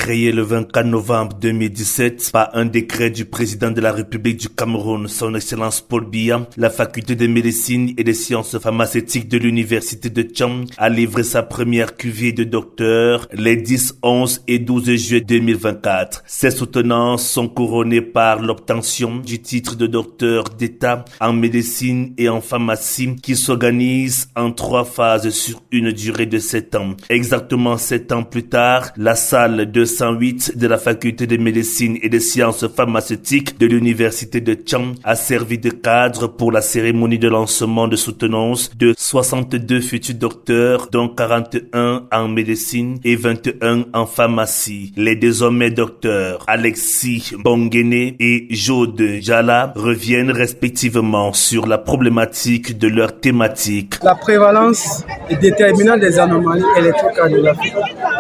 Créée le 24 novembre 2017 par un décret du président de la République du Cameroun, son Excellence Paul Biya, la faculté de médecine et des sciences pharmaceutiques de l'université de Tchang a livré sa première cuvée de docteurs les 10, 11 et 12 juillet 2024. Ses soutenances sont couronnées par l'obtention du titre de docteur d'État en médecine et en pharmacie qui s'organise en 3 phases sur une durée de 7 ans. Exactement 7 ans plus tard, la salle 208 de la faculté de médecine et des sciences pharmaceutiques de l'université de Tchang a servi de cadre pour la cérémonie de lancement de soutenance de 62 futurs docteurs, dont 41 en médecine et 21 en pharmacie. Les désormais docteurs Alexis Bongene et Jode Jala reviennent respectivement sur la problématique de leur thématique. La prévalence et déterminante des anomalies électrocardiographiques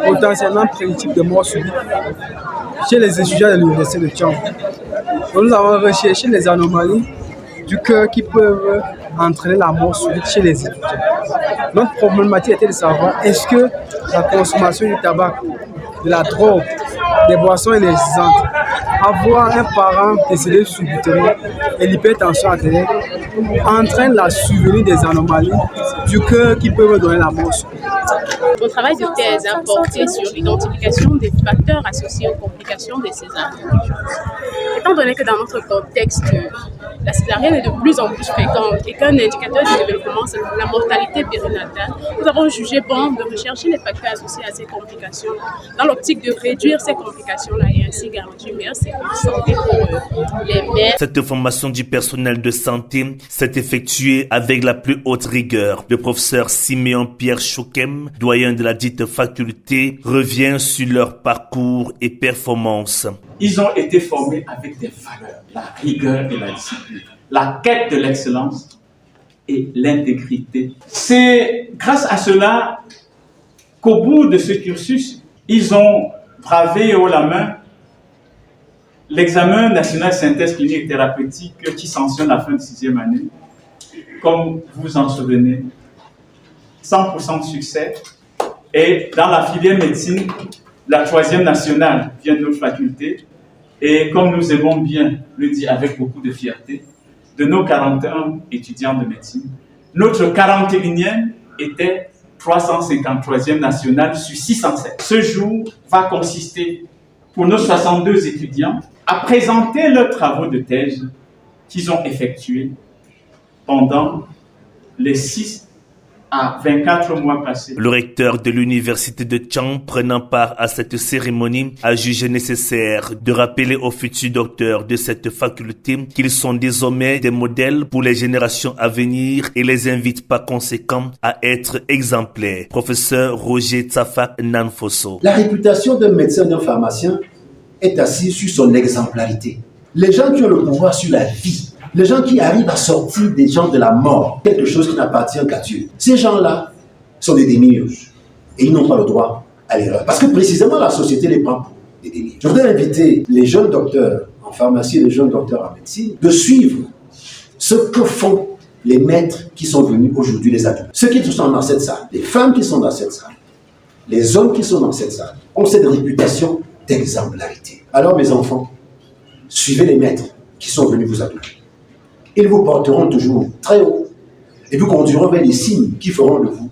potentiellement prédictives de mort subite chez les étudiants de l'université de Tchang. Nous avons recherché les anomalies du cœur qui peuvent entraîner la mort subite chez les étudiants. Notre problématique était de savoir est-ce que la consommation du tabac, de la drogue, des boissons énergisantes, avoir un parent décédé subitement et l'hypertension artérielle entraîne la survenue des anomalies du cœur qui peuvent donner la mort subite. Mon travail de thèse a porté sur l'identification des facteurs associés aux complications de ces anomalies. Étant donné que dans notre contexte, la césarienne est de plus en plus fréquente et qu'un indicateur du développement, c'est la mortalité périnatale, nous avons jugé bon de rechercher les facteurs associés à ces complications dans l'optique de réduire ces complications-là et ainsi garantir une meilleure sécurité santé pour les mères. Cette formation du personnel de santé s'est effectuée avec la plus haute rigueur. Le professeur Siméon Pierre Choukem, doyen de la dite faculté, revient sur leur parcours et performances. Ils ont été formés avec des valeurs, la rigueur et la discipline, la quête de l'excellence et l'intégrité. C'est grâce à cela qu'au bout de ce cursus, ils ont bravé haut la main l'examen national synthèse clinique thérapeutique qui sanctionne la fin de 6e année. Comme vous vous en souvenez, 100% de succès. Et dans la filière médecine, la 3e nationale vient de notre faculté. Et comme nous aimons bien le dire avec beaucoup de fierté, de nos 41 étudiants de médecine, notre 41e était 353e nationale sur 607. Ce jour va consister pour nos 62 étudiants à présenter leurs travaux de thèse qu'ils ont effectués pendant les 6 à 24 mois passés. Le recteur de l'université de Tchang, prenant part à cette cérémonie, a jugé nécessaire de rappeler aux futurs docteurs de cette faculté qu'ils sont désormais des modèles pour les générations à venir et les invite par conséquent à être exemplaires. Professeur Roger Tsafak Nanfoso. La réputation d'un médecin, d'un pharmacien est assise sur son exemplarité. Les gens qui ont le pouvoir sur la vie, les gens qui arrivent à sortir des gens de la mort, quelque chose qui n'appartient qu'à Dieu, ces gens-là sont des démiurges et ils n'ont pas le droit à l'erreur. Parce que précisément la société les prend pour des démiurges. Je voudrais inviter les jeunes docteurs en pharmacie et les jeunes docteurs en médecine de suivre ce que font les maîtres qui sont venus aujourd'hui, les adultes. Ceux qui sont dans cette salle, les femmes qui sont dans cette salle, les hommes qui sont dans cette salle, ont cette réputation d'exemplarité. Alors mes enfants, suivez les maîtres qui sont venus vous appeler. Ils vous porteront toujours très haut et vous conduiront vers les signes qui feront de vous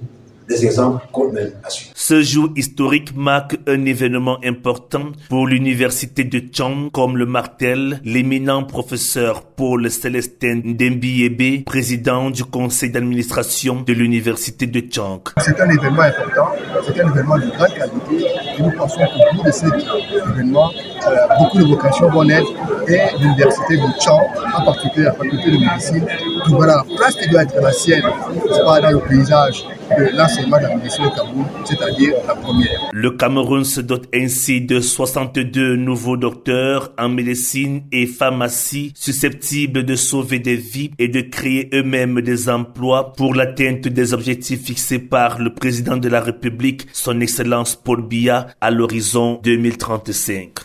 des exemples qu'on mène à suivre. Ce jour historique marque un événement important pour l'université de Tchang, comme le martèle l'éminent professeur Paul Célestin Ndembiebe, président du conseil d'administration de l'université de Tchang. C'est un événement important, c'est un événement de grande qualité et nous pensons qu'au bout de cet événement, beaucoup de vocations vont naître et l'université de Tchang, en particulier la faculté de médecine, trouvera la place qui doit être la sienne, c'est pas dans le paysage de l'enseignement de la médecine au Cameroun, c'est-à-dire la première. Le Cameroun se dote ainsi de 62 nouveaux docteurs en médecine et pharmacie susceptibles de sauver des vies et de créer eux-mêmes des emplois pour l'atteinte des objectifs fixés par le président de la République, son Excellence Paul Biya, à l'horizon 2035.